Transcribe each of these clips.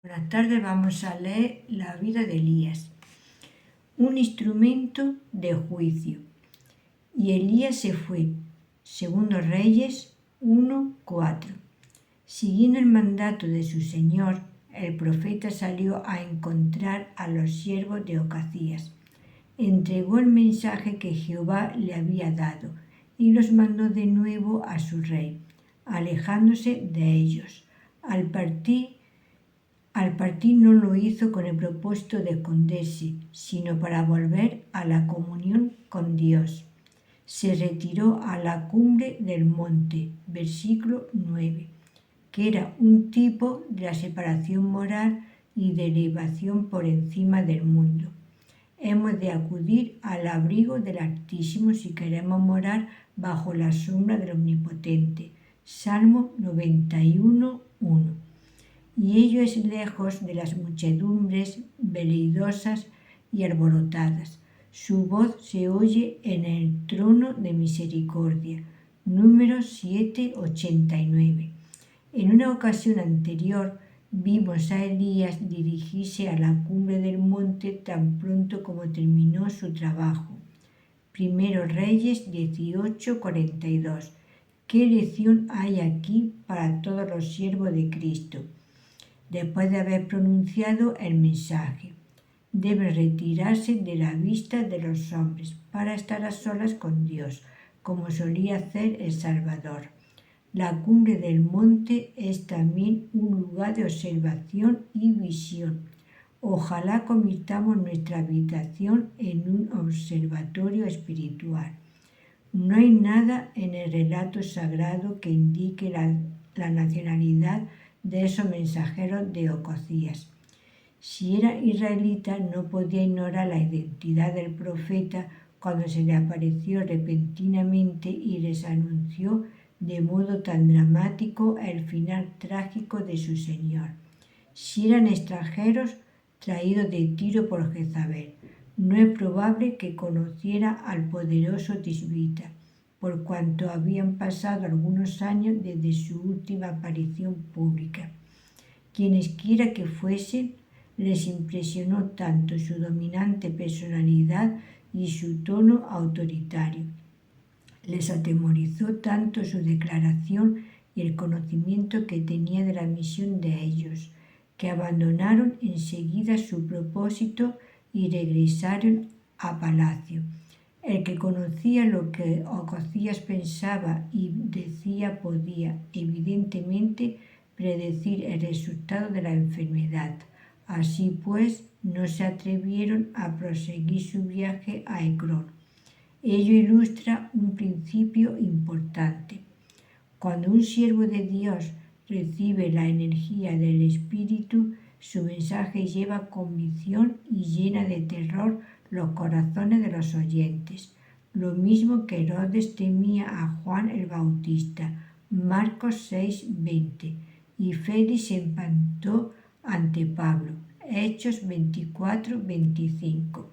Buenas tardes, vamos a leer la vida de Elías. Un instrumento de juicio. Y Elías se fue. Segundo Reyes 1:4. Siguiendo el mandato de su señor, el profeta salió a encontrar a los siervos de Ocazías. Entregó el mensaje que Jehová le había dado y los mandó de nuevo a su rey, alejándose de ellos. Al partir no lo hizo con el propósito de esconderse, sino para volver a la comunión con Dios. Se retiró a la cumbre del monte, versículo 9, que era un tipo de la separación moral y de elevación por encima del mundo. Hemos de acudir al abrigo del Altísimo si queremos morar bajo la sombra del Omnipotente. Salmo 91:1. Y ello es lejos de las muchedumbres veleidosas y alborotadas. Su voz se oye en el trono de misericordia. Número 789. En una ocasión anterior vimos a Elías dirigirse a la cumbre del monte tan pronto como terminó su trabajo. Primero Reyes 18:42. ¿Qué lección hay aquí para todos los siervos de Cristo? Después de haber pronunciado el mensaje, debe retirarse de la vista de los hombres para estar a solas con Dios, como solía hacer el Salvador. La cumbre del monte es también un lugar de observación y visión. Ojalá convirtamos nuestra habitación en un observatorio espiritual. No hay nada en el relato sagrado que indique la nacionalidad de esos mensajeros de Ocazías. Si era israelita, no podía ignorar la identidad del profeta cuando se le apareció repentinamente y les anunció de modo tan dramático el final trágico de su señor. Si eran extranjeros traídos de Tiro por Jezabel, no es probable que conociera al poderoso tisbita, por cuanto habían pasado algunos años desde su última aparición pública. Quiera que fuesen, les impresionó tanto su dominante personalidad y su tono autoritario. Les atemorizó tanto su declaración y el conocimiento que tenía de la misión de ellos, que abandonaron enseguida su propósito y regresaron a palacio. El que conocía lo que Ocazías pensaba y decía podía, evidentemente, predecir el resultado de la enfermedad. Así pues, no se atrevieron a proseguir su viaje a Ecrón. Ello ilustra un principio importante. Cuando un siervo de Dios recibe la energía del Espíritu, su mensaje lleva convicción y llena de terror los corazones de los oyentes. Lo mismo que Herodes temía a Juan el Bautista, Marcos 6:20, y Félix se espantó ante Pablo, Hechos 24:25.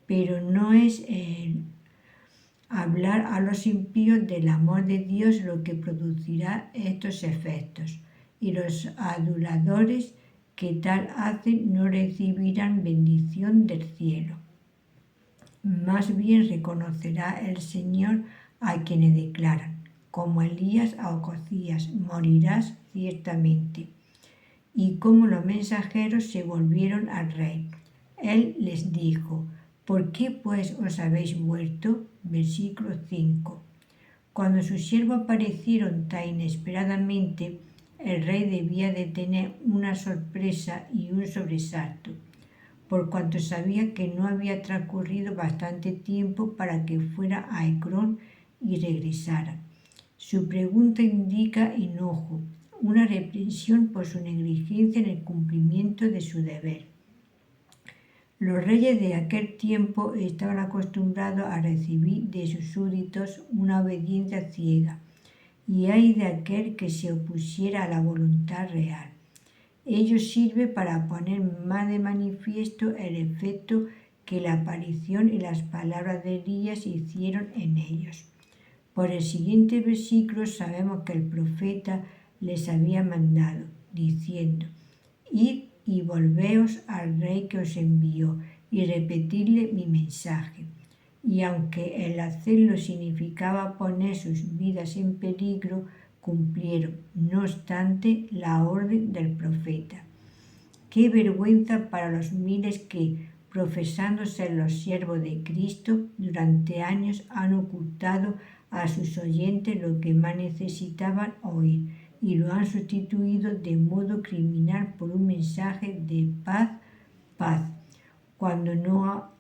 Pero no es el hablar a los impíos del amor de Dios lo que producirá estos efectos, y los aduladores que tal hacen no recibirán bendición del cielo. Más bien reconocerá el Señor a quienes declaran, como Elías a Ocazías, morirás ciertamente. Y como los mensajeros se volvieron al rey, él les dijo, ¿por qué pues os habéis vuelto? Versículo 5. Cuando sus siervos aparecieron tan inesperadamente, el rey debía de tener una sorpresa y un sobresalto, por cuanto sabía que no había transcurrido bastante tiempo para que fuera a Ecrón y regresara. Su pregunta indica enojo, una reprensión por su negligencia en el cumplimiento de su deber. Los reyes de aquel tiempo estaban acostumbrados a recibir de sus súbditos una obediencia ciega, y ay de aquel que se opusiera a la voluntad real. Ello sirve para poner más de manifiesto el efecto que la aparición y las palabras de Elías hicieron en ellos. Por el siguiente versículo sabemos que el profeta les había mandado, diciendo, id y volveos al rey que os envió y repetidle mi mensaje. Y aunque el hacerlo significaba poner sus vidas en peligro, cumplieron, no obstante, la orden del profeta. ¡Qué vergüenza para los miles que, profesando ser los siervos de Cristo, durante años han ocultado a sus oyentes lo que más necesitaban oír y lo han sustituido de modo criminal por un mensaje de paz, paz, cuando no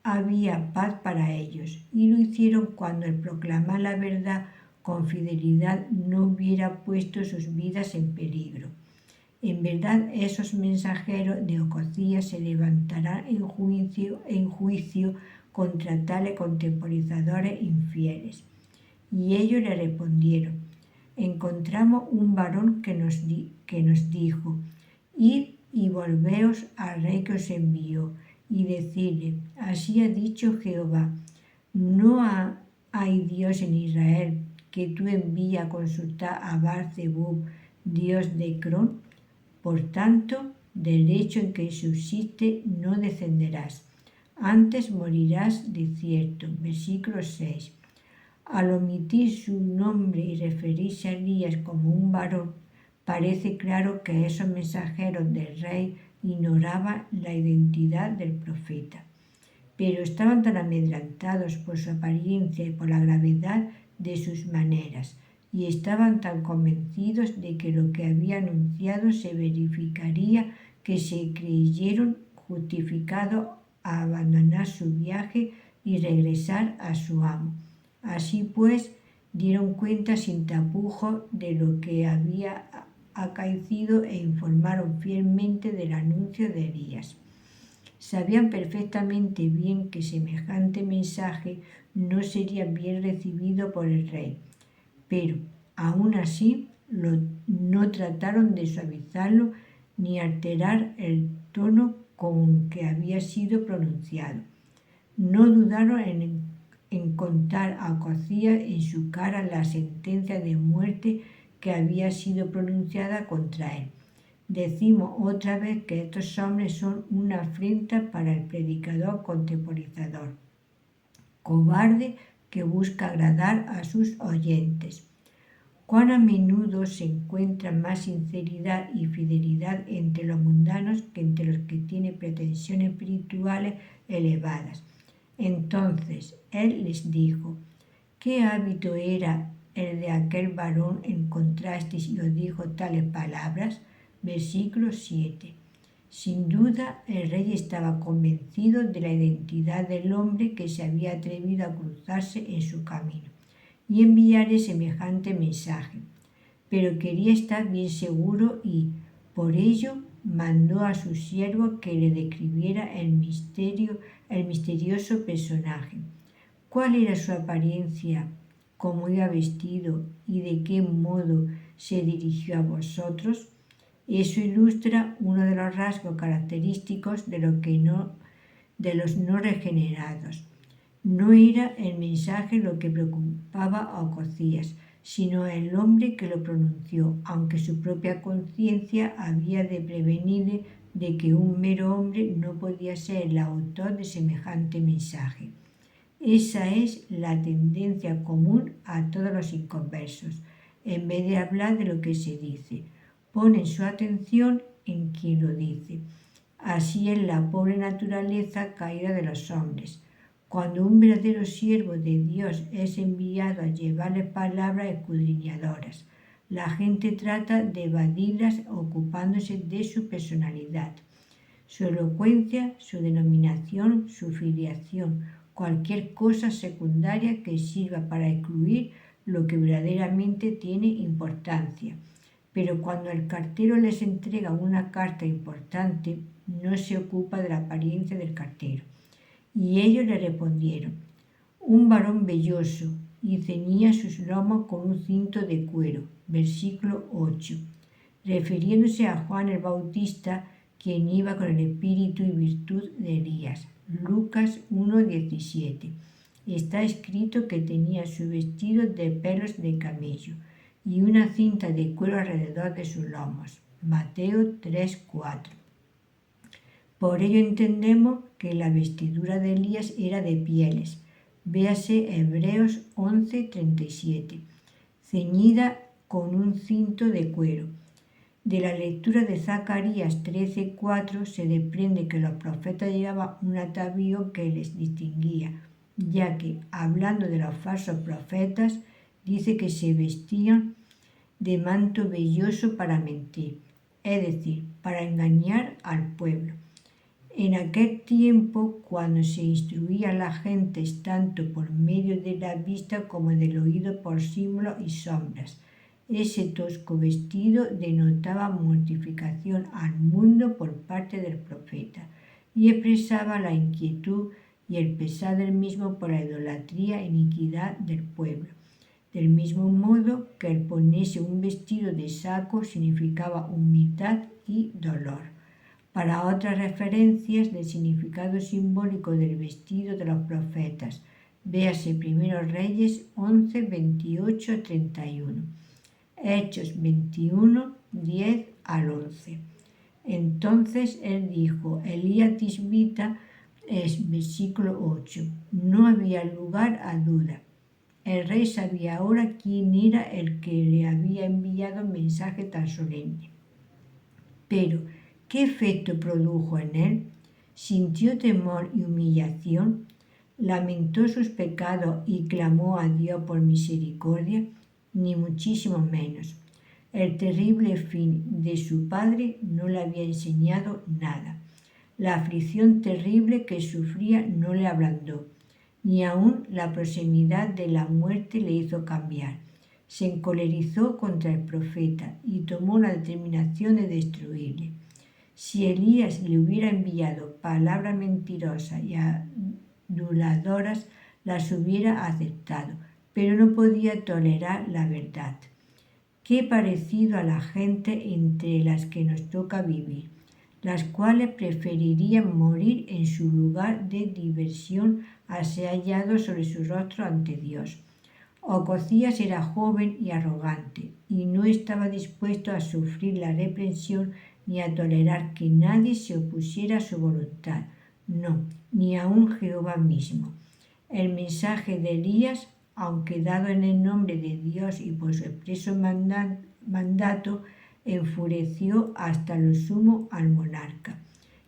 había paz para ellos, y lo hicieron cuando el proclamar la verdad con fidelidad no hubiera puesto sus vidas en peligro. En verdad, esos mensajeros de Ocosías se levantarán en juicio contra tales contemporizadores infieles. Y ellos le respondieron: encontramos un varón que nos dijo: id y volveos al rey que os envió, y decidle: así ha dicho Jehová, ¿no hay Dios en Israel que tú envías a consultar a Baal-zebub, dios de Ecrón? Por tanto, del hecho en que subsiste no descenderás, antes morirás de cierto. Versículo 6. Al omitir su nombre y referirse a Elías como un varón, parece claro que esos mensajeros del rey ignoraban la identidad del profeta. Pero estaban tan amedrentados por su apariencia y por la gravedad de sus maneras, y estaban tan convencidos de que lo que había anunciado se verificaría, que se creyeron justificados a abandonar su viaje y regresar a su amo. Así pues, dieron cuenta sin tapujos de lo que había acaecido e informaron fielmente del anuncio de Elías. Sabían perfectamente bien que semejante mensaje no sería bien recibido por el rey, pero aún así no trataron de suavizarlo ni alterar el tono con que había sido pronunciado. No dudaron en contar a Ocosías en su cara la sentencia de muerte que había sido pronunciada contra él. Decimos otra vez que estos hombres son una afrenta para el predicador contemporizador, cobarde que busca agradar a sus oyentes. Cuán a menudo se encuentra más sinceridad y fidelidad entre los mundanos que entre los que tienen pretensiones espirituales elevadas. Entonces él les dijo: ¿qué hábito era el de aquel varón encontrasteis y os dijo tales palabras? Versículo 7. Sin duda, el rey estaba convencido de la identidad del hombre que se había atrevido a cruzarse en su camino y enviarle semejante mensaje, pero quería estar bien seguro y, por ello, mandó a su siervo que le describiera el misterioso personaje. ¿Cuál era su apariencia? ¿Cómo iba vestido? ¿Y de qué modo se dirigió a vosotros? Eso ilustra uno de los rasgos característicos de los no regenerados. No era el mensaje lo que preocupaba a Ocosías, sino el hombre que lo pronunció, aunque su propia conciencia había de prevenirle de que un mero hombre no podía ser el autor de semejante mensaje. Esa es la tendencia común a todos los inconversos. En vez de hablar de lo que se dice, ponen su atención en quien lo dice. Así es la pobre naturaleza caída de los hombres. Cuando un verdadero siervo de Dios es enviado a llevarle palabras escudriñadoras, la gente trata de evadirlas ocupándose de su personalidad, su elocuencia, su denominación, su filiación, cualquier cosa secundaria que sirva para excluir lo que verdaderamente tiene importancia. Pero cuando el cartero les entrega una carta importante, no se ocupa de la apariencia del cartero. Y ellos le respondieron: un varón velloso, y ceñía sus lomos con un cinto de cuero. Versículo 8. Refiriéndose a Juan el Bautista, quien iba con el espíritu y virtud de Elías. Lucas 1:17. Está escrito que tenía su vestido de pelos de camello y una cinta de cuero alrededor de sus lomos. Mateo 3:4. Por ello entendemos que la vestidura de Elías era de pieles. Véase Hebreos 11:37, ceñida con un cinto de cuero. De la lectura de Zacarías 13:4 se desprende que los profetas llevaban un atavío que les distinguía, ya que, hablando de los falsos profetas, dice que se vestían de manto velloso para mentir, es decir, para engañar al pueblo. En aquel tiempo, cuando se instruía a las gentes tanto por medio de la vista como del oído por símbolos y sombras, ese tosco vestido denotaba mortificación al mundo por parte del profeta y expresaba la inquietud y el pesar del mismo por la idolatría e iniquidad del pueblo. Del mismo modo que el ponerse un vestido de saco significaba humildad y dolor. Para otras referencias del significado simbólico del vestido de los profetas, véase 1 Reyes 11, 28 31, Hechos 21, 10 al 11. Entonces él dijo, Elías tisbita, es versículo 8, no había lugar a duda. El rey sabía ahora quién era el que le había enviado un mensaje tan solemne. Pero, ¿qué efecto produjo en él? ¿Sintió temor y humillación? ¿Lamentó sus pecados y clamó a Dios por misericordia? Ni muchísimo menos. El terrible fin de su padre no le había enseñado nada. La aflicción terrible que sufría no le ablandó, ni aun la proximidad de la muerte le hizo cambiar. Se encolerizó contra el profeta y tomó la determinación de destruirle. Si Elías le hubiera enviado palabras mentirosas y aduladoras, las hubiera aceptado, pero no podía tolerar la verdad. Qué parecido a la gente entre las que nos toca vivir, las cuales preferirían morir en su lugar de diversión a ser hallados sobre su rostro ante Dios. Ocosías era joven y arrogante, y no estaba dispuesto a sufrir la reprensión ni a tolerar que nadie se opusiera a su voluntad, no, ni aun Jehová mismo. El mensaje de Elías, aunque dado en el nombre de Dios y por su expreso mandato, enfureció hasta lo sumo al monarca,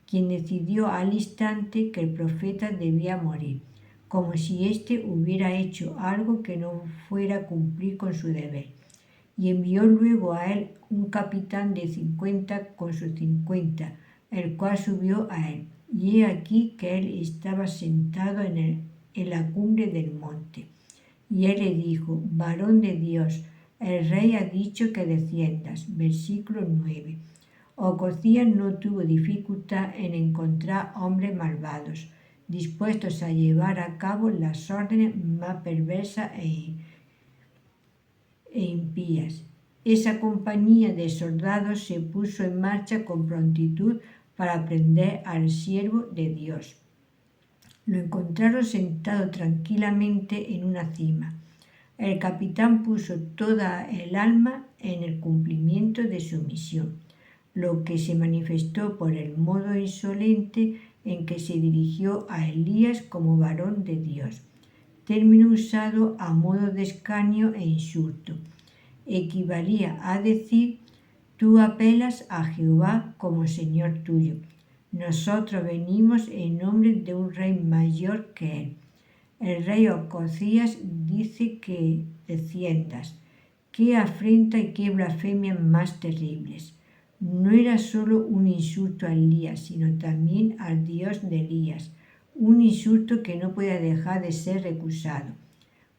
quien decidió al instante que el profeta debía morir, como si éste hubiera hecho algo que no fuera a cumplir con su deber, y envió luego a él un capitán de 50 con sus 50, el cual subió a él, y he aquí que él estaba sentado en la cumbre del monte. Y él le dijo, varón de Dios, el rey ha dicho que desciendas. Versículo 9. Ocosías no tuvo dificultad en encontrar hombres malvados, dispuestos a llevar a cabo las órdenes más perversas e impías. Esa compañía de soldados se puso en marcha con prontitud para prender al siervo de Dios. Lo encontraron sentado tranquilamente en una cima. El capitán puso toda el alma en el cumplimiento de su misión, lo que se manifestó por el modo insolente en que se dirigió a Elías como varón de Dios, término usado a modo de escarnio e insulto. Equivalía a decir, tú apelas a Jehová como Señor tuyo. Nosotros venimos en nombre de un rey mayor que él. El rey Ocosías dice que desciendas. Qué afrenta y qué blasfemia más terribles. No era solo un insulto a Elías, sino también al Dios de Elías, un insulto que no podía dejar de ser recusado.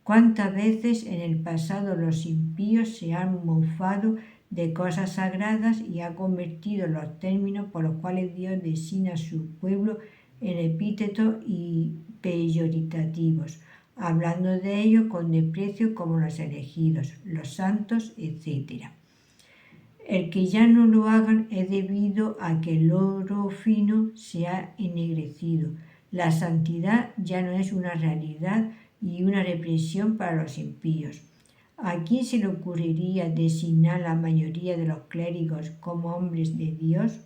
¿Cuántas veces en el pasado los impíos se han mofado de cosas sagradas y han convertido los términos por los cuales Dios designa a su pueblo en epítetos y peyorativos, hablando de ellos con desprecio como los elegidos, los santos, etc.? El que ya no lo hagan es debido a que el oro fino se ha ennegrecido. La santidad ya no es una realidad y una represión para los impíos. ¿A quién se le ocurriría designar la mayoría de los clérigos como hombres de Dios?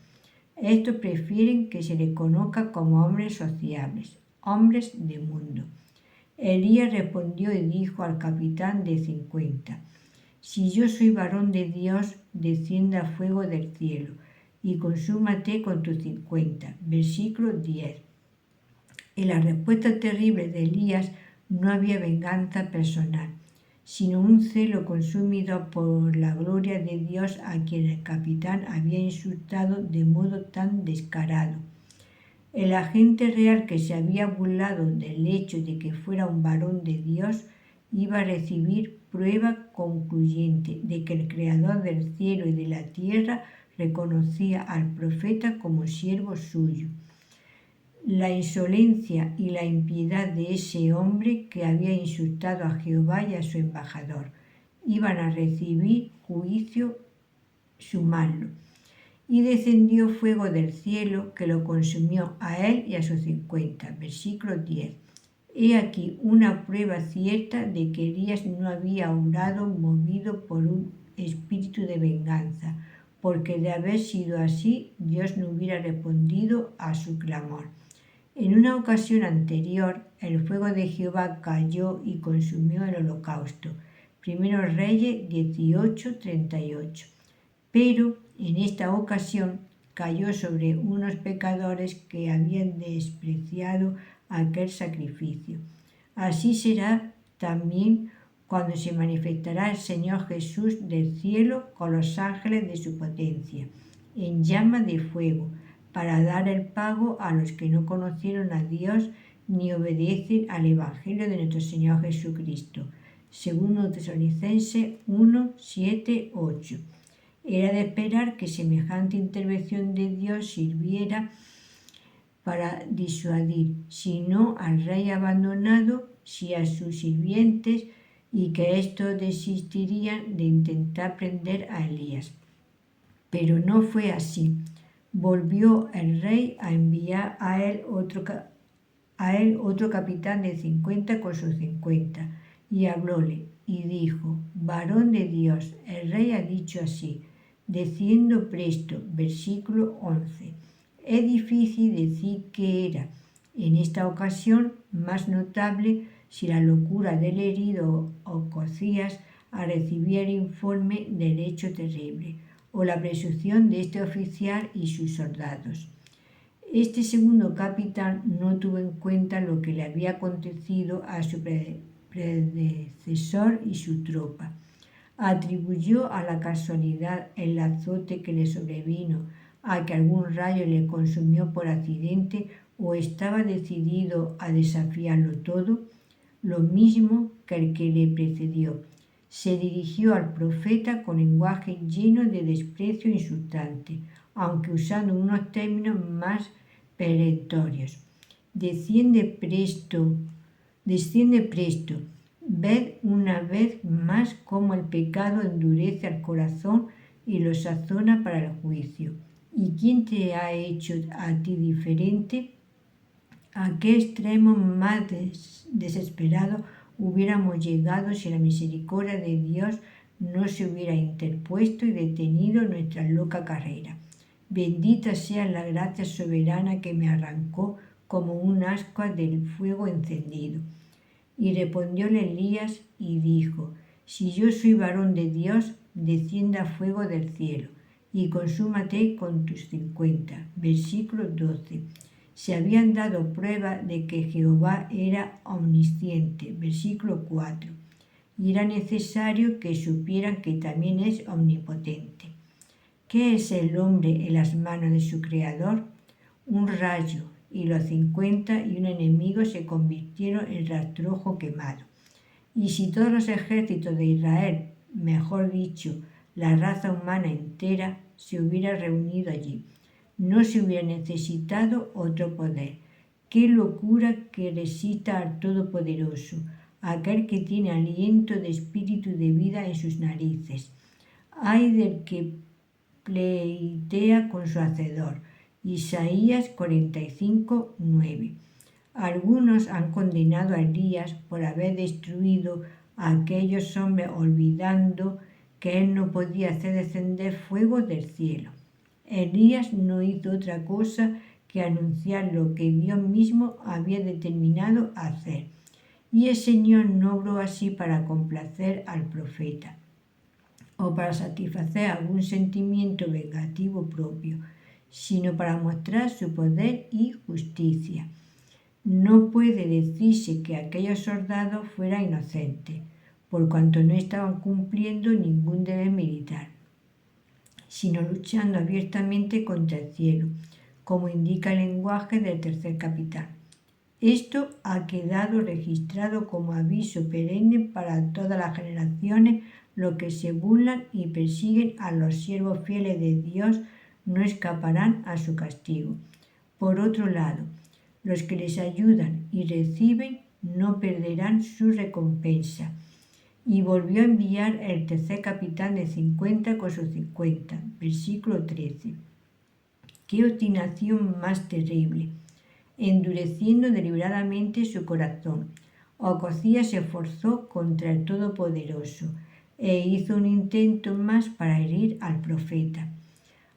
Estos prefieren que se les conozca como hombres sociables, hombres de mundo. Elías respondió y dijo al capitán de 50, si yo soy varón de Dios, descienda fuego del cielo y consúmate con tus 50. Versículo 10. En la respuesta terrible de Elías no había venganza personal, sino un celo consumido por la gloria de Dios a quien el capitán había insultado de modo tan descarado. El agente real que se había burlado del hecho de que fuera un varón de Dios iba a recibir prueba concluyente de que el Creador del cielo y de la tierra reconocía al profeta como siervo suyo. La insolencia y la impiedad de ese hombre que había insultado a Jehová y a su embajador iban a recibir juicio sumarlo. Y descendió fuego del cielo que lo consumió a él y a sus 50. Versículo 10. He aquí una prueba cierta de que Elías no había obrado movido por un espíritu de venganza, porque de haber sido así, Dios no hubiera respondido a su clamor. En una ocasión anterior, el fuego de Jehová cayó y consumió el holocausto. Primero Reyes 18:38. Pero en esta ocasión cayó sobre unos pecadores que habían despreciado aquel sacrificio. Así será también cuando se manifestará el Señor Jesús del cielo con los ángeles de su potencia, en llama de fuego, para dar el pago a los que no conocieron a Dios ni obedecen al Evangelio de nuestro Señor Jesucristo. Segundo Tesalonicenses 1:7-8. Era de esperar que semejante intervención de Dios sirviera para disuadir, si no al rey abandonado, si a sus sirvientes, y que estos desistirían de intentar prender a Elías. Pero no fue así. Volvió el rey a enviar a él otro capitán de 50 con sus 50, y hablóle, y dijo, varón de Dios, el rey ha dicho así, desciendo presto. Versículo 11. Es difícil decir qué era, en esta ocasión, más notable si la locura del herido Ocosías a recibir el informe del hecho terrible, o la presunción de este oficial y sus soldados. Este segundo capitán no tuvo en cuenta lo que le había acontecido a su predecesor y su tropa. Atribuyó a la casualidad el azote que le sobrevino, a que algún rayo le consumió por accidente, o estaba decidido a desafiarlo todo, lo mismo que el que le precedió. Se dirigió al profeta con lenguaje lleno de desprecio insultante, aunque usando unos términos más perentorios. Desciende presto. Ved una vez más cómo el pecado endurece el corazón y lo sazona para el juicio. ¿Y quién te ha hecho a ti diferente? ¿A qué extremo más desesperado hubiéramos llegado si la misericordia de Dios no se hubiera interpuesto y detenido nuestra loca carrera? Bendita sea la gracia soberana que me arrancó como un ascua del fuego encendido. Y respondióle Elías y dijo, si yo soy varón de Dios, descienda fuego del cielo y consúmate con tus 50. Versículo 12. Se habían dado prueba de que Jehová era omnisciente. Versículo 4. Y era necesario que supieran que también es omnipotente. ¿Qué es el hombre en las manos de su Creador? Un rayo, y los 50 y un enemigo se convirtieron en rastrojo quemado. Y si todos los ejércitos de Israel, mejor dicho, la raza humana entera, se hubiera reunido allí, no se hubiera necesitado otro poder. ¡Qué locura que resista al Todopoderoso, aquel que tiene aliento de espíritu de vida en sus narices! ¡Ay del que pleitea con su hacedor! Isaías 45:9. Algunos han condenado a Elías por haber destruido a aquellos hombres olvidando que él no podía hacer descender fuego del cielo. Elías no hizo otra cosa que anunciar lo que Dios mismo había determinado hacer. Y el Señor no obró así para complacer al profeta o para satisfacer algún sentimiento vengativo propio, sino para mostrar su poder y justicia. No puede decirse que aquellos soldados fueran inocentes, por cuanto no estaban cumpliendo ningún deber militar, sino luchando abiertamente contra el cielo, como indica el lenguaje del tercer capitán. Esto ha quedado registrado como aviso perenne para todas las generaciones. Los que se burlan y persiguen a los siervos fieles de Dios no escaparán a su castigo. Por otro lado, los que les ayudan y reciben no perderán su recompensa. Y volvió a enviar el tercer capitán de 50 con sus 50. Versículo 13. ¡Qué obstinación más terrible! Endureciendo deliberadamente su corazón. Ocosías se esforzó contra el Todopoderoso e hizo un intento más para herir al profeta.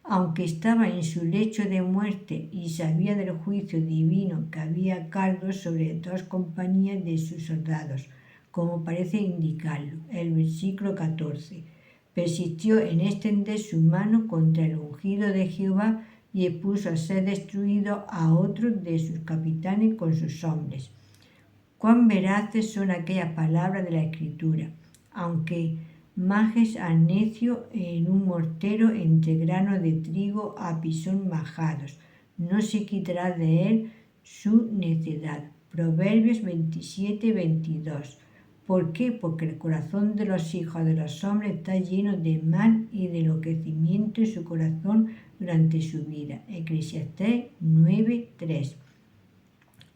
Aunque estaba en su lecho de muerte y sabía del juicio divino que había cargo sobre 2 compañías de sus soldados, como parece indicarlo el versículo 14, persistió en extender su mano contra el ungido de Jehová y expuso a ser destruido a otro de sus capitanes con sus hombres. Cuán veraces son aquellas palabras de la Escritura, aunque majes al necio en un mortero entre granos de trigo a pisón majados, no se quitará de él su necedad. Proverbios 27-22. ¿Por qué? Porque el corazón de los hijos de los hombres está lleno de mal y de enloquecimiento en su corazón durante su vida. Eclesiastés 9:3.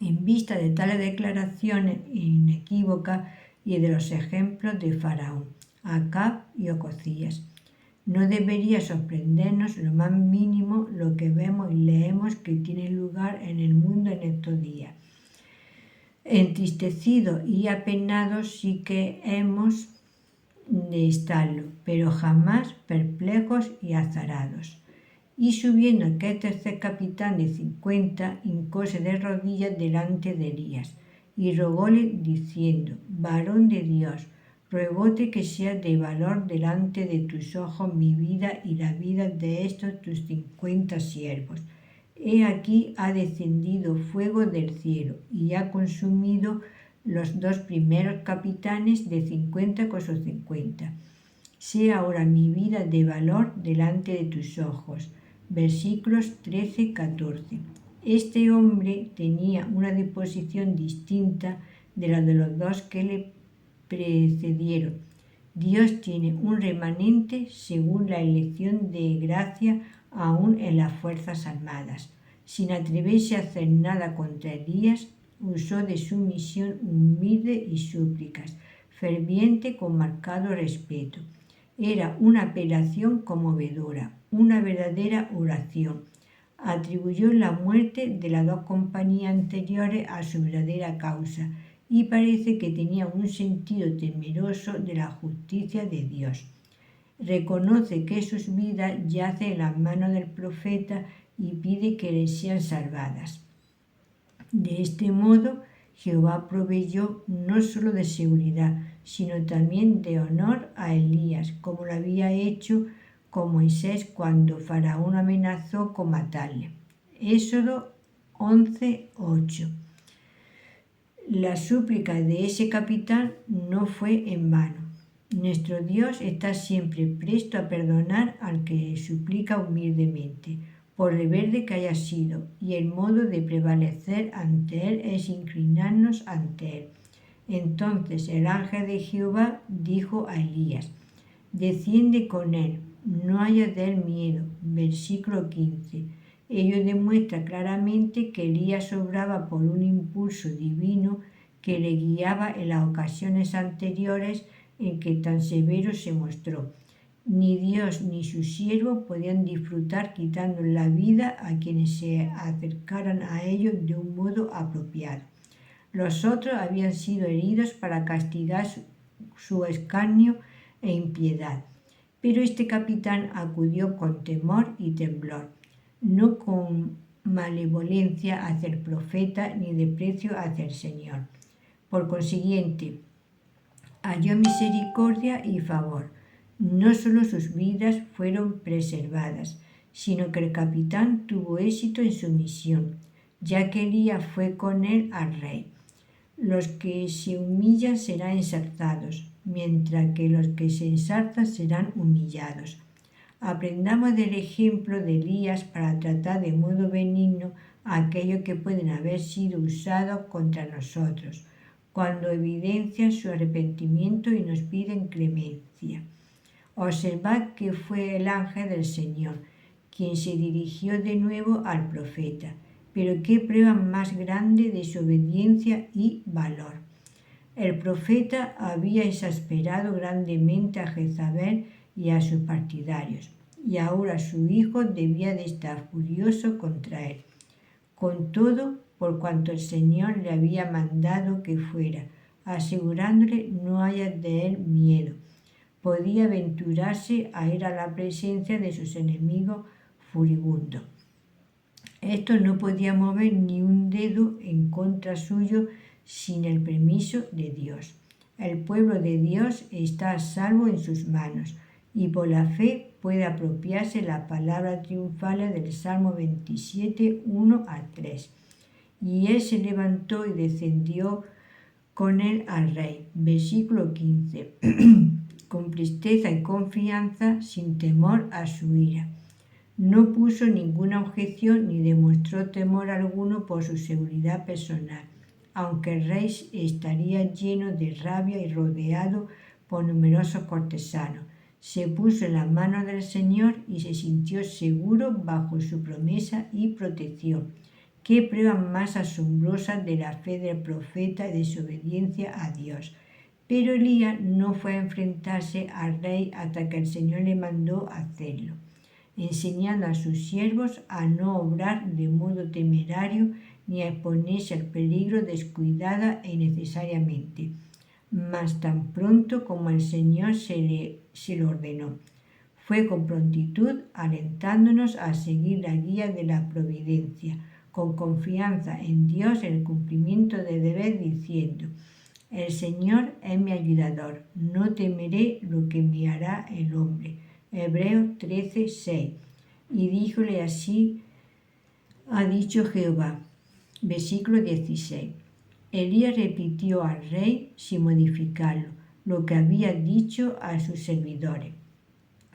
En vista de tales declaraciones inequívocas y de los ejemplos de Faraón, Acab y Ocosías, no debería sorprendernos lo más mínimo lo que vemos y leemos que tiene lugar en el mundo en estos días. Entristecidos y apenados sí que hemos de estarlo, pero jamás perplejos y azarados. Y subiendo aquel tercer capitán de 50, hincóse de rodillas delante de Elías, y rogóle diciendo: varón de Dios, ruegóte que sea de valor delante de tus ojos mi vida y la vida de estos tus 50 siervos. He aquí ha descendido fuego del cielo y ha consumido los 2 primeros capitanes de 50 con sus 50. Sea ahora mi vida de valor delante de tus ojos. Versículos 13-14. Este hombre tenía una disposición distinta de la de los 2 que le precedieron. Dios tiene un remanente según la elección de gracia aún en las fuerzas armadas. Sin atreverse a hacer nada contra Elías, usó de su misión humilde y súplicas, ferviente con marcado respeto. Era una apelación conmovedora, una verdadera oración. Atribuyó la muerte de las 2 compañías anteriores a su verdadera causa y parece que tenía un sentido temeroso de la justicia de Dios. Reconoce que sus vidas yacen en las manos del profeta y pide que les sean salvadas. De este modo, Jehová proveyó no solo de seguridad, sino también de honor a Elías, como lo había hecho con Moisés cuando Faraón amenazó con matarle. Éxodo 11:8. La súplica de ese capitán no fue en vano. Nuestro Dios está siempre presto a perdonar al que suplica humildemente, por rebelde que haya sido, y el modo de prevalecer ante Él es inclinarnos ante Él. Entonces el ángel de Jehová dijo a Elías: desciende con él, no haya de él miedo. Versículo 15. Ello demuestra claramente que Elías obraba por un impulso divino que le guiaba en las ocasiones anteriores en que tan severo se mostró. Ni Dios ni su siervo podían disfrutar quitando la vida a quienes se acercaran a ellos de un modo apropiado. Los otros habían sido heridos para castigar su escarnio e impiedad. Pero este capitán acudió con temor y temblor, no con malevolencia hacia el profeta ni desprecio hacia el Señor. Por consiguiente, halló misericordia y favor. No solo sus vidas fueron preservadas, sino que el capitán tuvo éxito en su misión, ya que Elías fue con él al rey. Los que se humillan serán ensalzados, mientras que los que se ensalzan serán humillados. Aprendamos del ejemplo de Elías para tratar de modo benigno aquellos que pueden haber sido usados contra nosotros, cuando evidencian su arrepentimiento y nos piden clemencia. Observad que fue el ángel del Señor quien se dirigió de nuevo al profeta. Pero qué prueba más grande de su obediencia y valor. El profeta había exasperado grandemente a Jezabel y a sus partidarios, y ahora su hijo debía de estar furioso contra él. Con todo, por cuanto el Señor le había mandado que fuera, asegurándole no haya de él miedo, podía aventurarse a ir a la presencia de sus enemigos furibundos. Estos no podían mover ni un dedo en contra suyo sin el permiso de Dios. El pueblo de Dios está a salvo en sus manos y por la fe puede apropiarse la palabra triunfal del Salmo 27, 1 al 3. Y él se levantó y descendió con él al rey. Versículo 15. Con tristeza y confianza, sin temor a su ira. No puso ninguna objeción ni demostró temor alguno por su seguridad personal, aunque el rey estaría lleno de rabia y rodeado por numerosos cortesanos. Se puso en las manos del Señor y se sintió seguro bajo su promesa y protección. Qué prueba más asombrosa de la fe del profeta y de su obediencia a Dios. Pero Elías no fue a enfrentarse al rey hasta que el Señor le mandó hacerlo, enseñando a sus siervos a no obrar de modo temerario ni a exponerse al peligro descuidada e innecesariamente, mas tan pronto como el Señor se lo ordenó. Fue con prontitud alentándonos a seguir la guía de la providencia, con confianza en Dios en el cumplimiento del deber, diciendo: el Señor es mi ayudador, no temeré lo que me hará el hombre. Hebreos 13, 6. Y díjole: así ha dicho Jehová. Versículo 16. Elías repitió al rey, sin modificarlo, lo que había dicho a sus servidores,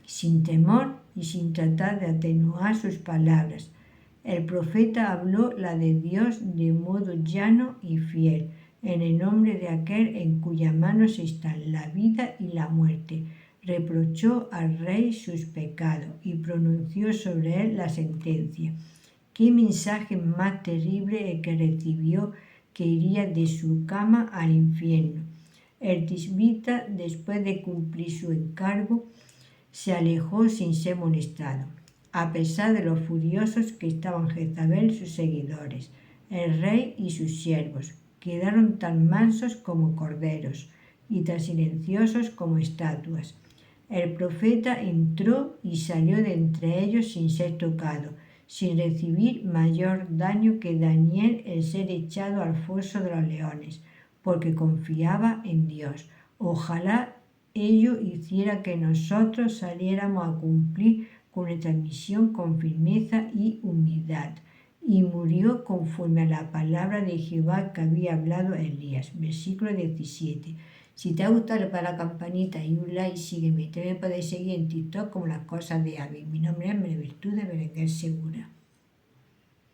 sin temor y sin tratar de atenuar sus palabras. El profeta habló la de Dios de modo llano y fiel, en el nombre de aquel en cuyas manos están la vida y la muerte. Reprochó al rey sus pecados y pronunció sobre él la sentencia. Qué mensaje más terrible el que recibió, que iría de su cama al infierno. El tisbita, después de cumplir su encargo, se alejó sin ser molestado, a pesar de los furiosos que estaban Jezabel y sus seguidores. El rey y sus siervos quedaron tan mansos como corderos y tan silenciosos como estatuas. El profeta entró y salió de entre ellos sin ser tocado, sin recibir mayor daño que Daniel el ser echado al foso de los leones, porque confiaba en Dios. Ojalá ello hiciera que nosotros saliéramos a cumplir con nuestra misión con firmeza y humildad. Y murió conforme a la palabra de Jehová que había hablado Elías. Versículo 17. Si te ha gustado, le para la campanita y un like, sígueme. También podéis seguir en TikTok como Las Cosas de Abby. Mi nombre es María Virtud de Berenguer Segura.